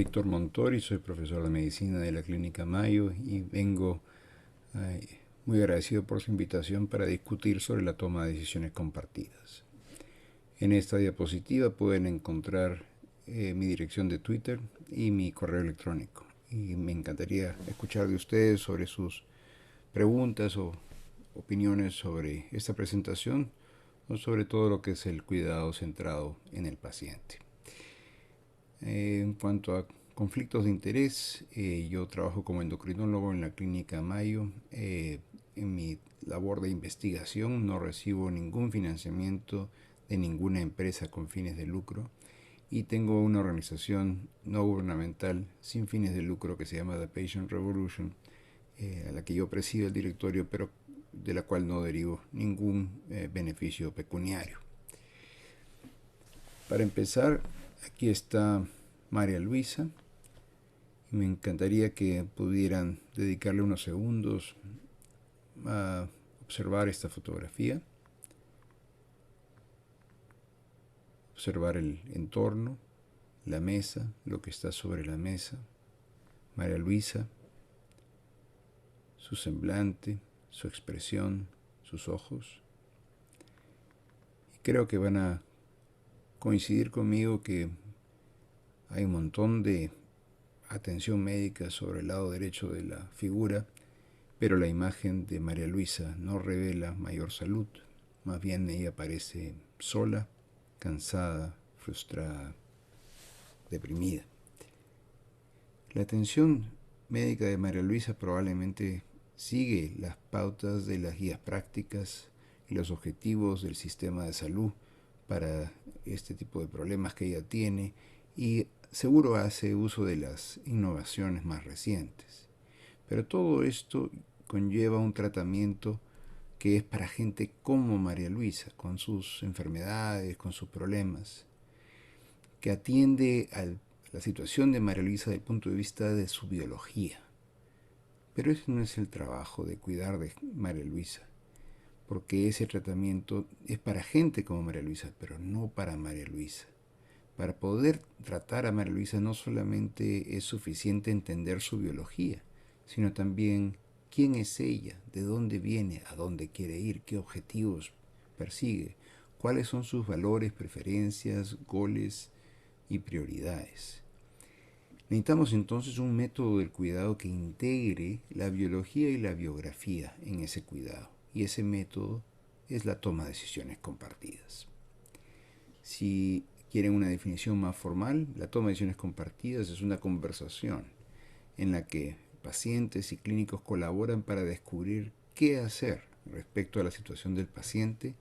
Víctor Montori, soy profesor de medicina de la Clínica Mayo y vengo muy agradecido por su invitación para discutir sobre la toma de decisiones compartidas. En esta diapositiva pueden encontrar mi dirección de Twitter y mi correo electrónico. Y me encantaría escuchar de ustedes sobre sus preguntas o opiniones sobre esta presentación o sobre todo lo que es el cuidado centrado en el paciente. En cuanto a conflictos de interés, yo trabajo como endocrinólogo en la Clínica Mayo. En mi labor de investigación no recibo ningún financiamiento de ninguna empresa con fines de lucro y tengo una organización no gubernamental sin fines de lucro que se llama The Patient Revolution, a la que yo presido el directorio, pero de la cual no derivo ningún beneficio pecuniario. Para empezar, aquí está María Luisa. Me encantaría que pudieran dedicarle unos segundos a observar esta fotografía, observar el entorno, la mesa, lo que está sobre la mesa, María Luisa, su semblante, su expresión, sus ojos. Y creo que van a coincidir conmigo que hay un montón de atención médica sobre el lado derecho de la figura, pero la imagen de María Luisa no revela mayor salud. Más bien ella parece sola, cansada, frustrada, deprimida. La atención médica de María Luisa probablemente sigue las pautas de las guías prácticas y los objetivos del sistema de salud para este tipo de problemas que ella tiene y seguro hace uso de las innovaciones más recientes. Pero todo esto conlleva un tratamiento que es para gente como María Luisa, con sus enfermedades, con sus problemas, que atiende a la situación de María Luisa desde el punto de vista de su biología. Pero ese no es el trabajo de cuidar de María Luisa, porque ese tratamiento es para gente como María Luisa, pero no para María Luisa. Para poder tratar a María Luisa no solamente es suficiente entender su biología, sino también quién es ella, de dónde viene, a dónde quiere ir, qué objetivos persigue, cuáles son sus valores, preferencias, goles y prioridades. Necesitamos entonces un método del cuidado que integre la biología y la biografía en ese cuidado, y ese método es la toma de decisiones compartidas. Si quieren una definición más formal, la toma de decisiones compartidas es una conversación en la que pacientes y clínicos colaboran para descubrir qué hacer respecto a la situación del paciente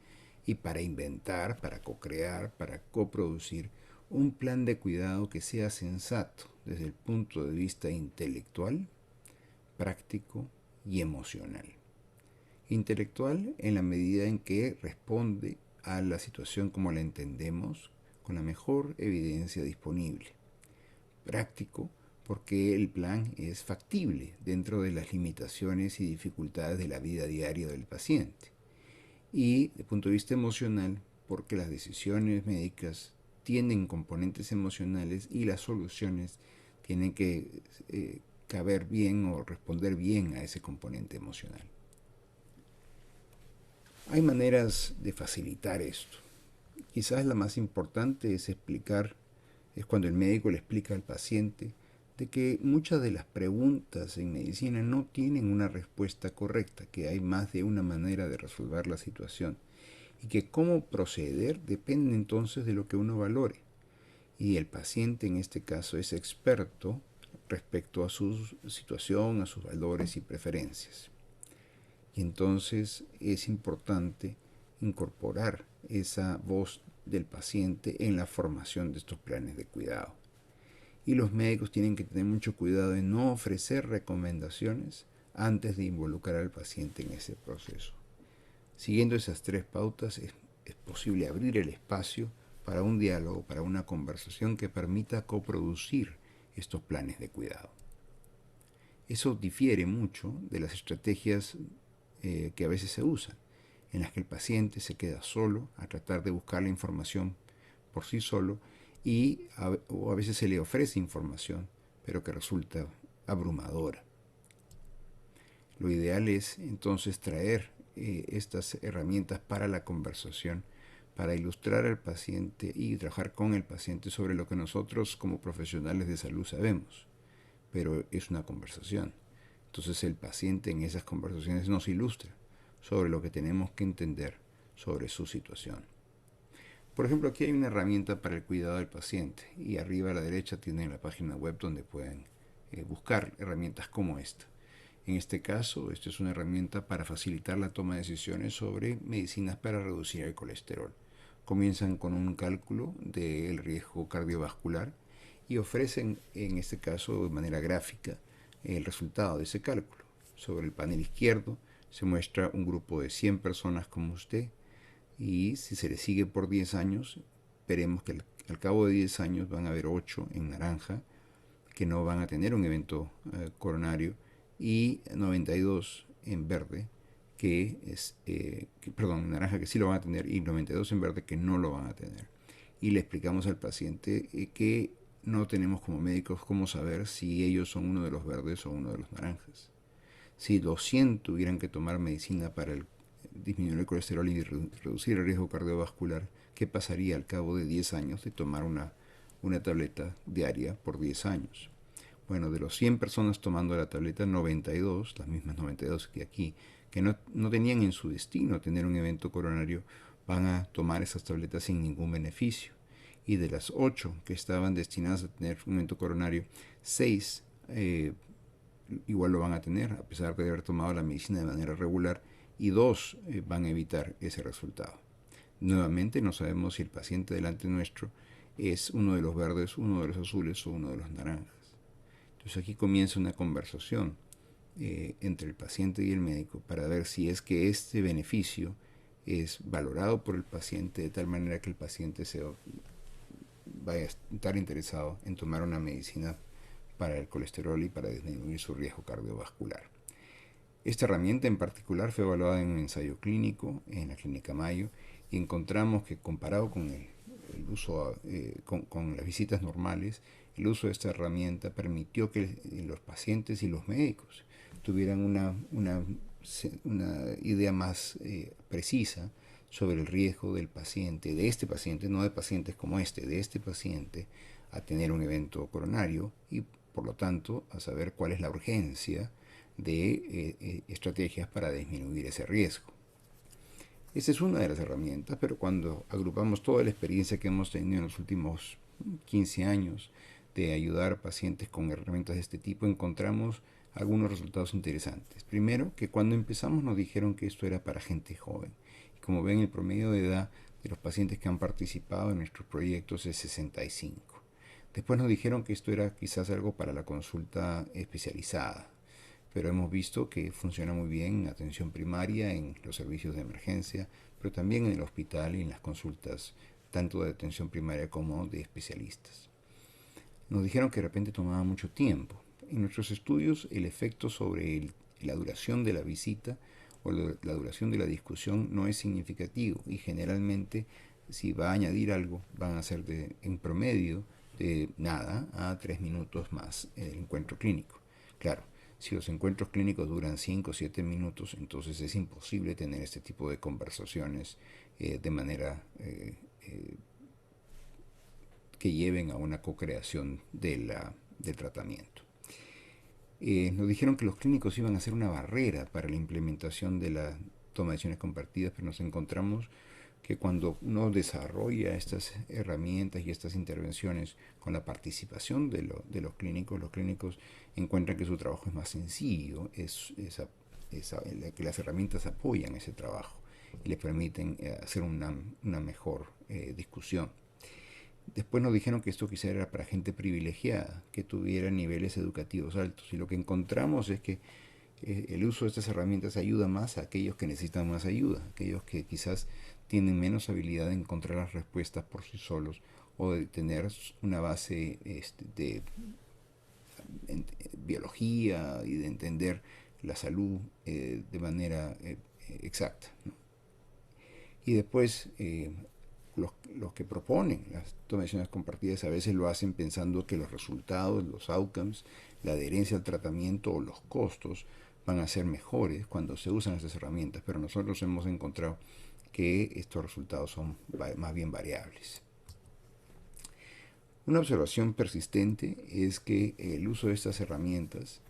y para inventar, para co-crear, para coproducir un plan de cuidado que sea sensato desde el punto de vista intelectual, práctico y emocional. Intelectual en la medida en que responde a la situación como la entendemos, con la mejor evidencia disponible. Práctico porque el plan es factible dentro de las limitaciones y dificultades de la vida diaria del paciente. Y desde el punto de vista emocional, porque las decisiones médicas tienen componentes emocionales y las soluciones tienen que caber bien o responder bien a ese componente emocional. Hay maneras de facilitar esto. Quizás la más importante es cuando el médico le explica al paciente de que muchas de las preguntas en medicina no tienen una respuesta correcta, que hay más de una manera de resolver la situación y que cómo proceder depende entonces de lo que uno valore. Y el paciente en este caso es experto respecto a su situación, a sus valores y preferencias. Y entonces es importante incorporar esa voz del paciente en la formación de estos planes de cuidado. Y los médicos tienen que tener mucho cuidado de no ofrecer recomendaciones antes de involucrar al paciente en ese proceso. Siguiendo esas tres pautas es posible abrir el espacio para un diálogo, para una conversación que permita coproducir estos planes de cuidado. Eso difiere mucho de las estrategias que a veces se usan, en las que el paciente se queda solo a tratar de buscar la información por sí solo o a veces se le ofrece información, pero que resulta abrumadora. Lo ideal es entonces traer estas herramientas para la conversación, para ilustrar al paciente y trabajar con el paciente sobre lo que nosotros como profesionales de salud sabemos, pero es una conversación. Entonces el paciente en esas conversaciones nos ilustra sobre lo que tenemos que entender sobre su situación. Por ejemplo, aquí hay una herramienta para el cuidado del paciente y arriba a la derecha tienen la página web donde pueden buscar herramientas como esta. En este caso, esta es una herramienta para facilitar la toma de decisiones sobre medicinas para reducir el colesterol. Comienzan con un cálculo del riesgo cardiovascular y ofrecen, en este caso de manera gráfica, el resultado de ese cálculo. Sobre el panel izquierdo se muestra un grupo de 100 personas como usted y si se le sigue por 10 años, veremos que al cabo de 10 años van a haber 8 en naranja que no van a tener un evento coronario y 92 en verde en naranja que sí lo van a tener y 92 en verde que no lo van a tener. Y le explicamos al paciente que no tenemos como médicos cómo saber si ellos son uno de los verdes o uno de los naranjas. Si los 100 tuvieran que tomar medicina para disminuir el colesterol y reducir el riesgo cardiovascular, ¿qué pasaría al cabo de 10 años de tomar una tableta diaria por 10 años? Bueno, de los 100 personas tomando la tableta, 92, las mismas 92 que aquí, que no tenían en su destino tener un evento coronario, van a tomar esas tabletas sin ningún beneficio. Y de las 8 que estaban destinadas a tener un evento coronario, 6 igual lo van a tener, a pesar de haber tomado la medicina de manera regular, y 2 van a evitar ese resultado. Nuevamente, no sabemos si el paciente delante nuestro es uno de los verdes, uno de los azules o uno de los naranjas. Entonces aquí comienza una conversación entre el paciente y el médico para ver si es que este beneficio es valorado por el paciente de tal manera que el paciente vaya a estar interesado en tomar una medicina para el colesterol y para disminuir su riesgo cardiovascular. Esta herramienta en particular fue evaluada en un ensayo clínico en la Clínica Mayo y encontramos que comparado con el uso con las visitas normales, el uso de esta herramienta permitió que los pacientes y los médicos tuvieran una idea más precisa sobre el riesgo del paciente, de este paciente, no de pacientes como de este paciente, a tener un evento coronario y por lo tanto a saber cuál es la urgencia de estrategias para disminuir ese riesgo. Esa es una de las herramientas, pero cuando agrupamos toda la experiencia que hemos tenido en los últimos 15 años de ayudar a pacientes con herramientas de este tipo, encontramos algunos resultados interesantes. Primero, que cuando empezamos nos dijeron que esto era para gente joven. Y como ven, el promedio de edad de los pacientes que han participado en nuestros proyectos es 65. Después nos dijeron que esto era quizás algo para la consulta especializada, pero hemos visto que funciona muy bien en atención primaria, en los servicios de emergencia, pero también en el hospital y en las consultas tanto de atención primaria como de especialistas. Nos dijeron que de repente tomaba mucho tiempo. En nuestros estudios, el efecto sobre la duración de la visita o la duración de la discusión no es significativo y generalmente si va a añadir algo van a ser en promedio de nada a 3 minutos más el encuentro clínico. Claro, si los encuentros clínicos duran 5 o 7 minutos, entonces es imposible tener este tipo de conversaciones de manera que lleven a una co-creación del tratamiento. Nos dijeron que los clínicos iban a ser una barrera para la implementación de la toma de decisiones compartidas, pero nos encontramos que cuando uno desarrolla estas herramientas y estas intervenciones con la participación de los clínicos encuentran que su trabajo es más sencillo, que las herramientas apoyan ese trabajo y les permiten hacer una mejor discusión. Después nos dijeron que esto quizá era para gente privilegiada, que tuviera niveles educativos altos. Y lo que encontramos es que el uso de estas herramientas ayuda más a aquellos que necesitan más ayuda, aquellos que quizás tienen menos habilidad de encontrar las respuestas por sí solos o de tener una base de biología y de entender la salud de manera exacta, ¿no? Y después los que proponen las tomas de decisiones compartidas a veces lo hacen pensando que los resultados, los outcomes, la adherencia al tratamiento o los costos van a ser mejores cuando se usan estas herramientas, pero nosotros hemos encontrado que estos resultados son más bien variables. Una observación persistente es que el uso de estas herramientas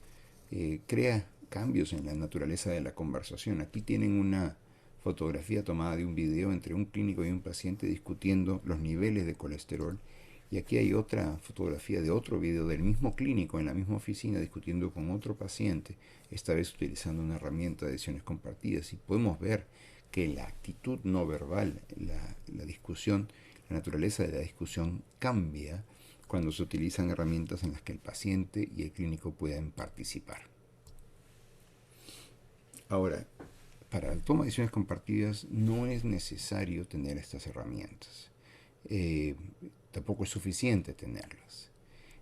crea cambios en la naturaleza de la conversación. Aquí tienen una fotografía tomada de un video entre un clínico y un paciente discutiendo los niveles de colesterol. Y aquí hay otra fotografía de otro video del mismo clínico en la misma oficina discutiendo con otro paciente, esta vez utilizando una herramienta de decisiones compartidas. Y podemos ver que la actitud no verbal, la discusión, la naturaleza de la discusión cambia cuando se utilizan herramientas en las que el paciente y el clínico pueden participar. Ahora, para la toma de decisiones compartidas no es necesario tener estas herramientas. Tampoco es suficiente tenerlas.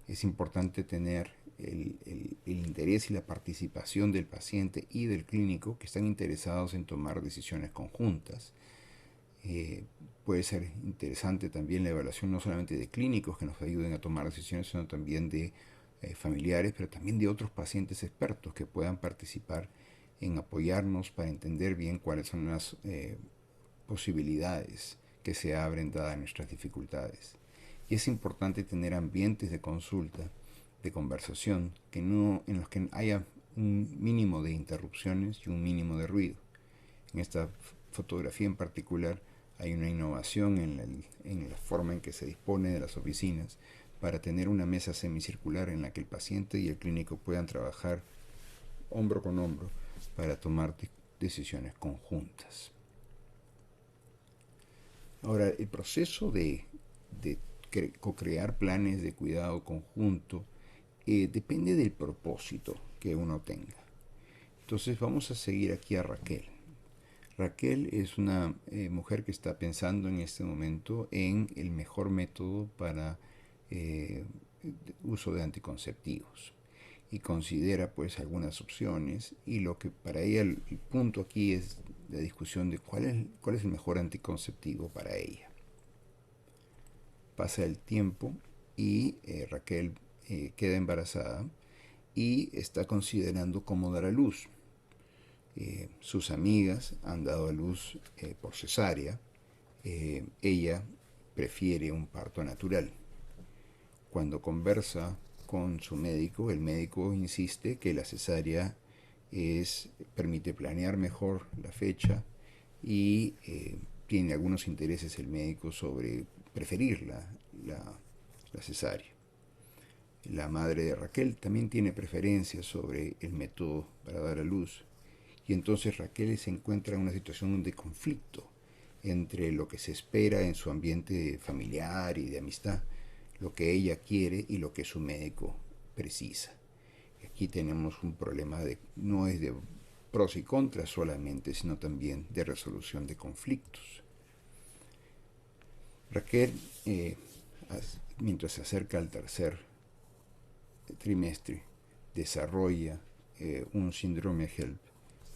Es importante tener el interés y la participación del paciente y del clínico que están interesados en tomar decisiones conjuntas. Puede ser interesante también la evaluación no solamente de clínicos que nos ayuden a tomar decisiones, sino también de familiares, pero también de otros pacientes expertos que puedan participar en apoyarnos para entender bien cuáles son las posibilidades que se abren dadas nuestras dificultades. Y es importante tener ambientes de consulta, de conversación, en los que haya un mínimo de interrupciones y un mínimo de ruido. En esta fotografía en particular hay una innovación en la forma en que se dispone de las oficinas para tener una mesa semicircular en la que el paciente y el clínico puedan trabajar hombro con hombro para tomar decisiones conjuntas. Ahora, el proceso de co-crear planes de cuidado conjunto depende del propósito que uno tenga. Entonces vamos a seguir aquí a Raquel. Raquel es una mujer que está pensando en este momento en el mejor método para uso de anticonceptivos y considera pues algunas opciones, y lo que para ella el punto aquí es la discusión de cuál es el mejor anticonceptivo para ella. Pasa el tiempo y Raquel queda embarazada y está considerando cómo dar a luz. Sus amigas han dado a luz por cesárea. Ella prefiere un parto natural. Cuando conversa con su médico, el médico insiste que la cesárea permite planear mejor la fecha y tiene algunos intereses el médico sobre preferir la cesárea. La madre de Raquel también tiene preferencias sobre el método para dar a luz. Y entonces Raquel se encuentra en una situación de conflicto entre lo que se espera en su ambiente familiar y de amistad, lo que ella quiere y lo que su médico precisa. Aquí tenemos un problema no es de pros y contras solamente, sino también de resolución de conflictos. Raquel, mientras se acerca al tercer trimestre, desarrolla un síndrome HELP,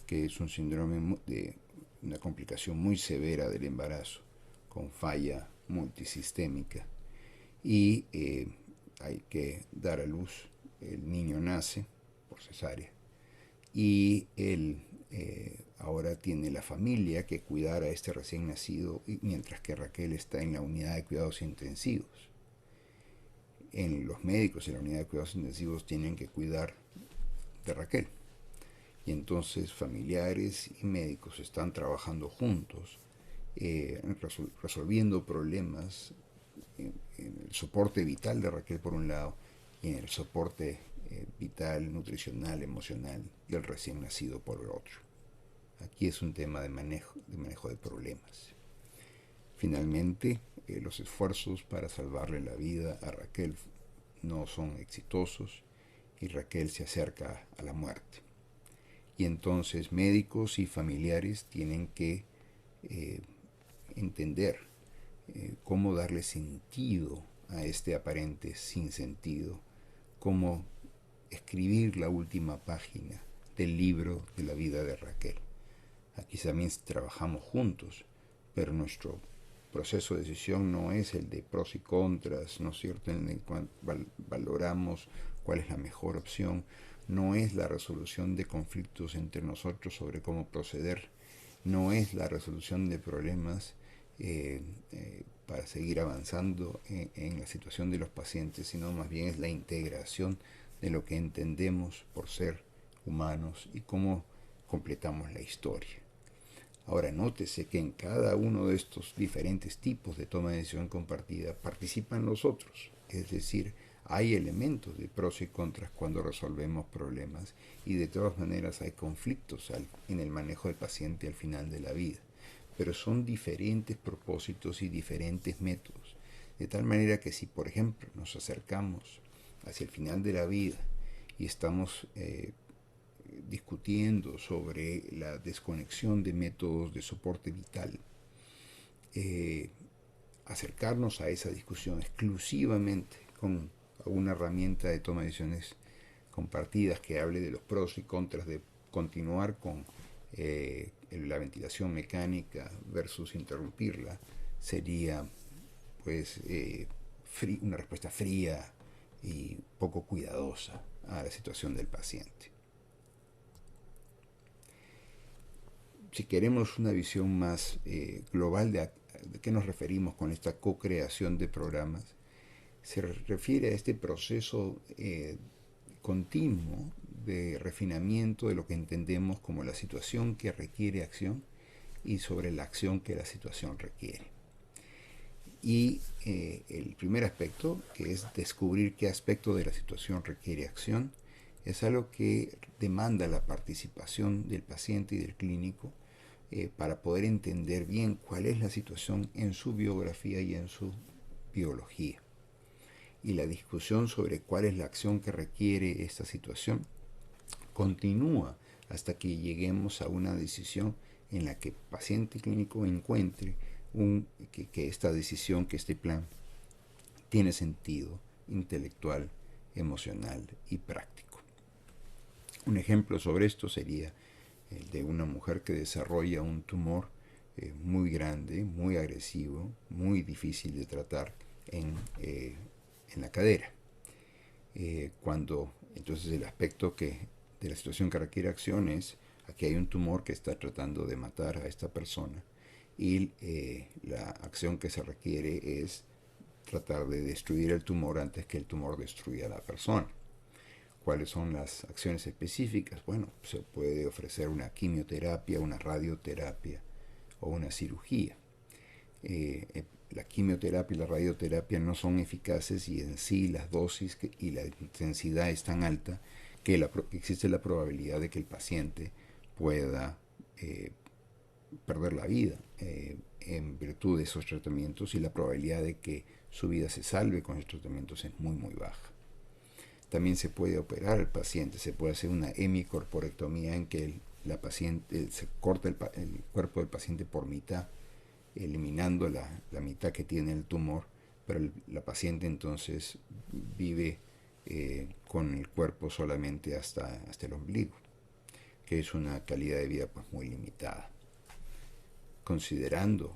que es un síndrome de una complicación muy severa del embarazo, con falla multisistémica, y hay que dar a luz. El niño nace por cesárea y él ahora tiene la familia que cuidar a este recién nacido, mientras que Raquel está en la unidad de cuidados intensivos. Los médicos en la unidad de cuidados intensivos tienen que cuidar de Raquel. Y entonces familiares y médicos están trabajando juntos, resolviendo problemas en el soporte vital de Raquel por un lado y en el soporte vital, nutricional, emocional del recién nacido por el otro. Aquí es un tema de manejo de problemas. Finalmente, los esfuerzos para salvarle la vida a Raquel no son exitosos y Raquel se acerca a la muerte. Y entonces médicos y familiares tienen que entender cómo darle sentido a este aparente sinsentido, cómo escribir la última página del libro de la vida de Raquel. Aquí también trabajamos juntos, pero nuestro proceso de decisión no es el de pros y contras, ¿no es cierto?, en el cual valoramos cuál es la mejor opción, no es la resolución de conflictos entre nosotros sobre cómo proceder, no es la resolución de problemas para seguir avanzando en la situación de los pacientes, sino más bien es la integración de lo que entendemos por ser humanos y cómo completamos la historia. Ahora, nótese que en cada uno de estos diferentes tipos de toma de decisión compartida participan los otros, es decir, hay elementos de pros y contras cuando resolvemos problemas y de todas maneras hay conflictos en el manejo del paciente al final de la vida, pero son diferentes propósitos y diferentes métodos, de tal manera que si por ejemplo nos acercamos hacia el final de la vida y estamos discutiendo sobre la desconexión de métodos de soporte vital, acercarnos a esa discusión exclusivamente con alguna herramienta de toma de decisiones compartidas que hable de los pros y contras de continuar con la ventilación mecánica versus interrumpirla, sería pues una respuesta fría y poco cuidadosa a la situación del paciente. Si queremos una visión más global de qué nos referimos con esta co-creación de programas, se refiere a este proceso continuo de refinamiento de lo que entendemos como la situación que requiere acción y sobre la acción que la situación requiere. Y el primer aspecto, que es descubrir qué aspecto de la situación requiere acción, es algo que demanda la participación del paciente y del clínico para poder entender bien cuál es la situación en su biografía y en su biología. Y la discusión sobre cuál es la acción que requiere esta situación continúa hasta que lleguemos a una decisión en la que paciente y clínico encuentre que esta decisión, que este plan tiene sentido intelectual, emocional y práctico. Un ejemplo sobre esto sería el de una mujer que desarrolla un tumor muy grande, muy agresivo, muy difícil de tratar en la cadera. Cuando entonces el aspecto de la situación que requiere acción es, aquí hay un tumor que está tratando de matar a esta persona y la acción que se requiere es tratar de destruir el tumor antes que el tumor destruya a la persona. ¿Cuáles son las acciones específicas? Bueno, se puede ofrecer una quimioterapia, una radioterapia o una cirugía. La quimioterapia y la radioterapia no son eficaces y en sí las dosis y la intensidad es tan alta que existe la probabilidad de que el paciente pueda perder la vida en virtud de esos tratamientos, y la probabilidad de que su vida se salve con esos tratamientos es muy muy baja. También se puede operar al paciente, se puede hacer una hemicorporectomía en que se corta el cuerpo del paciente por mitad, eliminando la mitad que tiene el tumor, pero la paciente entonces vive con el cuerpo solamente hasta el ombligo, que es una calidad de vida pues muy limitada. Considerando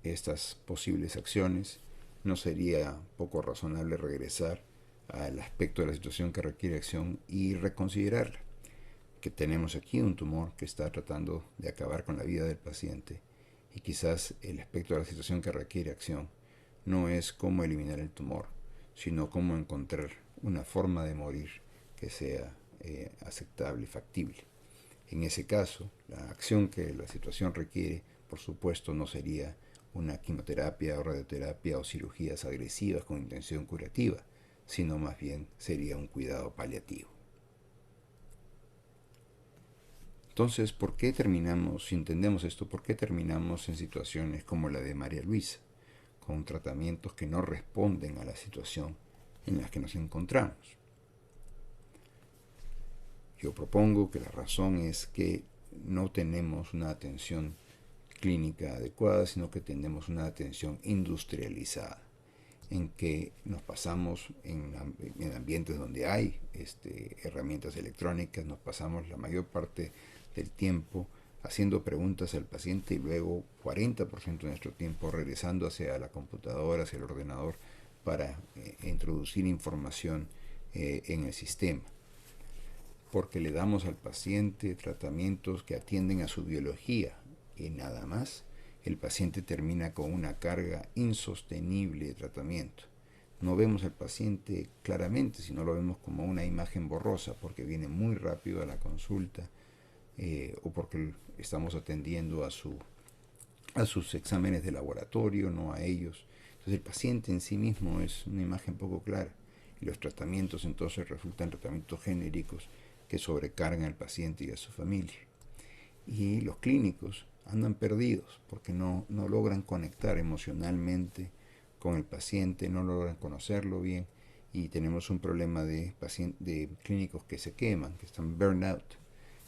estas posibles acciones, ¿no sería poco razonable regresar al aspecto de la situación que requiere acción y reconsiderarla? Que tenemos aquí un tumor que está tratando de acabar con la vida del paciente, y quizás el aspecto de la situación que requiere acción no es cómo eliminar el tumor, sino cómo encontrar una forma de morir que sea aceptable y factible. En ese caso, la acción que la situación requiere, por supuesto, no sería una quimioterapia o radioterapia o cirugías agresivas con intención curativa, sino más bien sería un cuidado paliativo. Entonces, ¿por qué terminamos, si entendemos esto, por qué terminamos en situaciones como la de María Luisa, con tratamientos que no responden a la situación en la que nos encontramos? Yo propongo que la razón es que no tenemos una atención clínica adecuada, sino que tenemos una atención industrializada, en que nos pasamos en ambientes donde hay herramientas electrónicas, nos pasamos la mayor parte del tiempo haciendo preguntas al paciente y luego 40% de nuestro tiempo regresando hacia la computadora, hacia el ordenador para introducir información en el sistema. Porque le damos al paciente tratamientos que atienden a su biología y nada más, el paciente termina con una carga insostenible de tratamiento. No vemos al paciente claramente, sino lo vemos como una imagen borrosa, porque viene muy rápido a la consulta o porque estamos atendiendo a sus exámenes de laboratorio, no a ellos. Entonces el paciente en sí mismo es una imagen poco clara y los tratamientos entonces resultan tratamientos genéricos que sobrecargan al paciente y a su familia. Y los clínicos andan perdidos porque no logran conectar emocionalmente con el paciente, no logran conocerlo bien y tenemos un problema de clínicos que se queman, que están burnout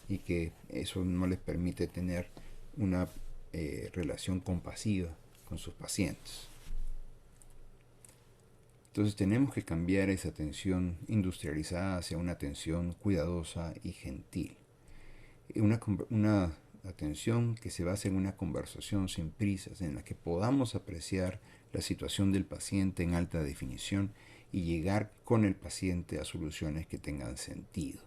y que eso no les permite tener una relación compasiva con sus pacientes. Entonces tenemos que cambiar esa atención industrializada hacia una atención cuidadosa y gentil. Una atención que se base en una conversación sin prisas, en la que podamos apreciar la situación del paciente en alta definición y llegar con el paciente a soluciones que tengan sentido.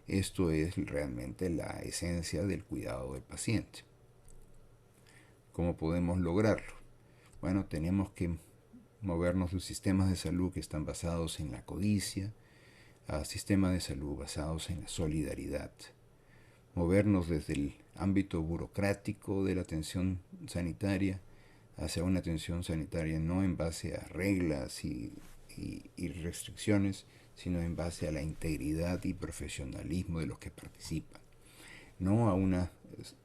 Esto es realmente la esencia del cuidado del paciente. ¿Cómo podemos lograrlo? Bueno, tenemos que movernos de sistemas de salud que están basados en la codicia a sistemas de salud basados en la solidaridad. Movernos desde el ámbito burocrático de la atención sanitaria hacia una atención sanitaria no en base a reglas y restricciones, sino en base a la integridad y profesionalismo de los que participan. No a una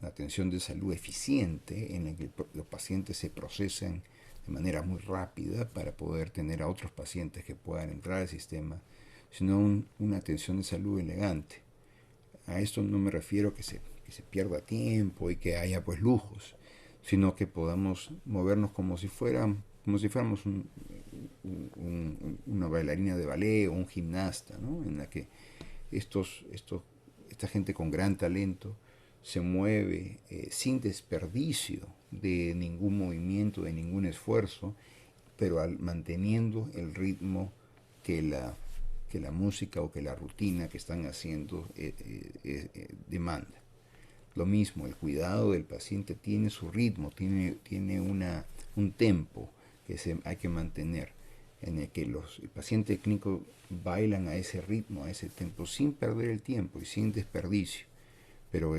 atención de salud eficiente en la que los pacientes se procesan de manera muy rápida para poder tener a otros pacientes que puedan entrar al sistema, sino una atención de salud elegante. A esto no me refiero que se pierda tiempo y que haya pues lujos, sino que podamos movernos como si fuéramos una bailarina de ballet o un gimnasta, ¿no? En la que esta gente con gran talento se mueve sin desperdicio de ningún movimiento, de ningún esfuerzo, pero manteniendo el ritmo que la música o que la rutina que están haciendo demanda. Lo mismo, el cuidado del paciente tiene su ritmo, tiene un tempo que hay que mantener, en el que el paciente clínico bailan a ese ritmo, a ese tempo, sin perder el tiempo y sin desperdicio. Pero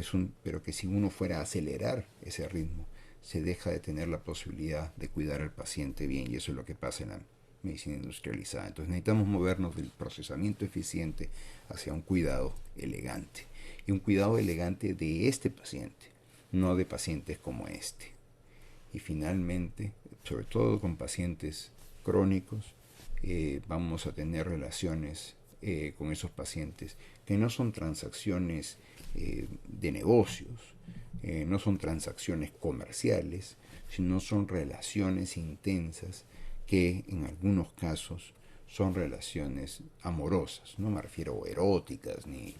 que si uno fuera a acelerar ese ritmo, se deja de tener la posibilidad de cuidar al paciente bien, y eso es lo que pasa en la medicina industrializada. Entonces necesitamos movernos del procesamiento eficiente hacia un cuidado elegante. Y un cuidado elegante de este paciente, no de pacientes como este. Y finalmente, sobre todo con pacientes crónicos, vamos a tener relaciones con esos pacientes que no son transacciones de negocios, no son transacciones comerciales, sino son relaciones intensas que en algunos casos son relaciones amorosas. No me refiero a eróticas ni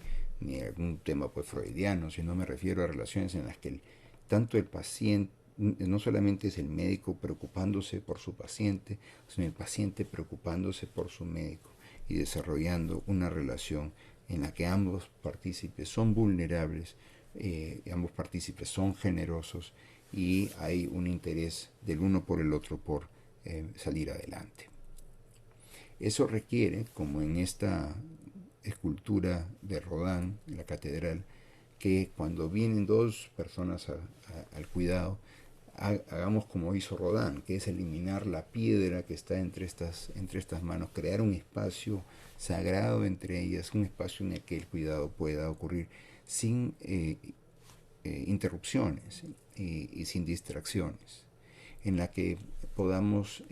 a algún tema pues freudiano, sino me refiero a relaciones en las que tanto el paciente, no solamente es el médico preocupándose por su paciente, sino el paciente preocupándose por su médico y desarrollando una relación en la que ambos partícipes son vulnerables, ambos partícipes son generosos y hay un interés del uno por el otro por salir adelante. Eso requiere, como en esta escultura de Rodin en la catedral, que cuando vienen dos personas al cuidado, hagamos como hizo Rodin, que es eliminar la piedra que está entre estas manos, crear un espacio sagrado entre ellas, un espacio en el que el cuidado pueda ocurrir sin interrupciones y sin distracciones, en la que podamos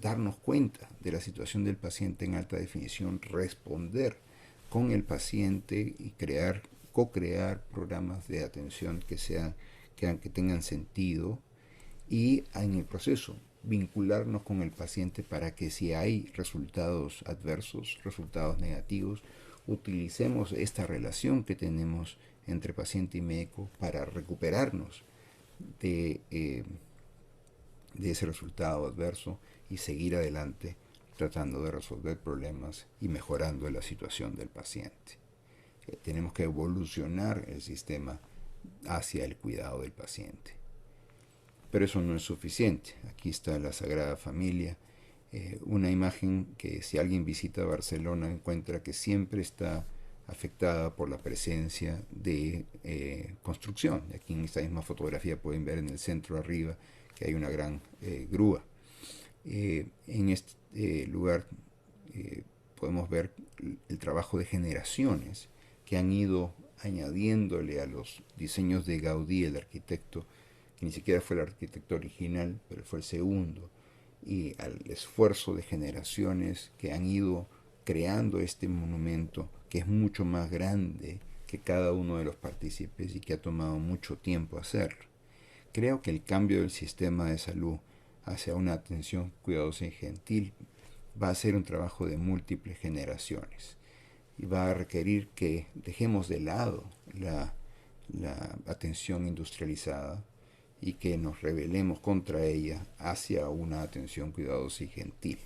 darnos cuenta de la situación del paciente en alta definición, responder con el paciente y co-crear programas de atención que tengan sentido, y en el proceso vincularnos con el paciente para que si hay resultados adversos, resultados negativos, utilicemos esta relación que tenemos entre paciente y médico para recuperarnos de ese resultado adverso y seguir adelante tratando de resolver problemas y mejorando la situación del paciente. Tenemos que evolucionar el sistema hacia el cuidado del paciente. Pero eso no es suficiente. Aquí está la Sagrada Familia, una imagen que si alguien visita Barcelona encuentra que siempre está afectada por la presencia de construcción. Aquí en esta misma fotografía pueden ver en el centro arriba que hay una gran grúa. En este lugar podemos ver el trabajo de generaciones que han ido añadiéndole a los diseños de Gaudí, el arquitecto, que ni siquiera fue el arquitecto original, pero fue el segundo, y al esfuerzo de generaciones que han ido creando este monumento, que es mucho más grande que cada uno de los partícipes y que ha tomado mucho tiempo hacerlo. Creo que el cambio del sistema de salud hacia una atención cuidadosa y gentil va a ser un trabajo de múltiples generaciones y va a requerir que dejemos de lado la atención industrializada y que nos rebelemos contra ella hacia una atención cuidadosa y gentil.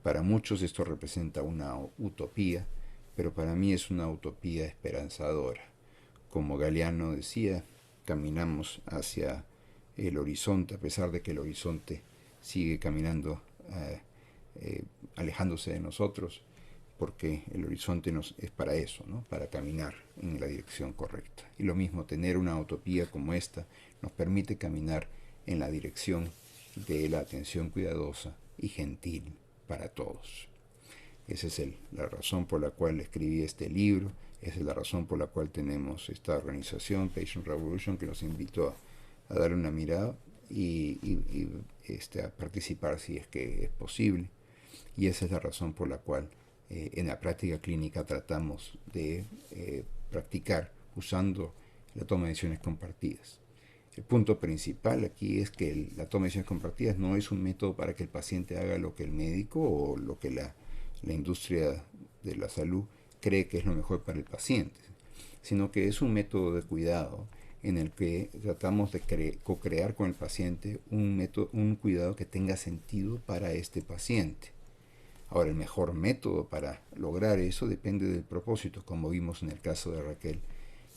Para muchos esto representa una utopía, pero para mí es una utopía esperanzadora. Como Galeano decía, caminamos hacia el horizonte, a pesar de que el horizonte sigue caminando, alejándose de nosotros, porque el horizonte es para eso, ¿no? Para caminar en la dirección correcta. Y lo mismo, tener una utopía como esta nos permite caminar en la dirección de la atención cuidadosa y gentil para todos. Esa es la razón por la cual escribí este libro, esa es la razón por la cual tenemos esta organización, Patient Revolution, que nos invitó a darle una mirada y a participar si es que es posible. Y esa es la razón por la cual en la práctica clínica tratamos de practicar usando la toma de decisiones compartidas. El punto principal aquí es que la toma de decisiones compartidas no es un método para que el paciente haga lo que el médico o lo que la industria de la salud cree que es lo mejor para el paciente, sino que es un método de cuidado en el que tratamos de co-crear con el paciente un cuidado que tenga sentido para este paciente. Ahora, el mejor método para lograr eso depende del propósito, como vimos en el caso de Raquel,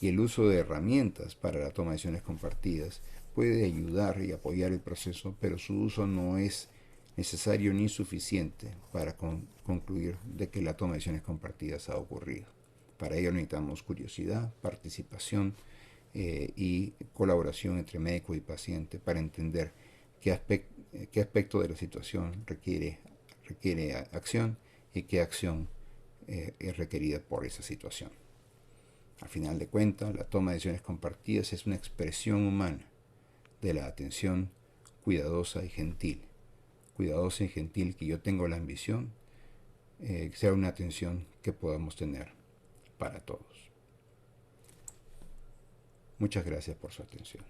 y el uso de herramientas para la toma de decisiones compartidas puede ayudar y apoyar el proceso, pero su uso no es necesario ni suficiente para concluir de que la toma de decisiones compartidas ha ocurrido. Para ello necesitamos curiosidad, participación y colaboración entre médico y paciente para entender qué aspecto de la situación requiere acción y qué acción es requerida por esa situación. Al final de cuentas, la toma de decisiones compartidas es una expresión humana de la atención cuidadosa y gentil. Cuidadosa y gentil que yo tengo la ambición sea una atención que podamos tener para todos. Muchas gracias por su atención.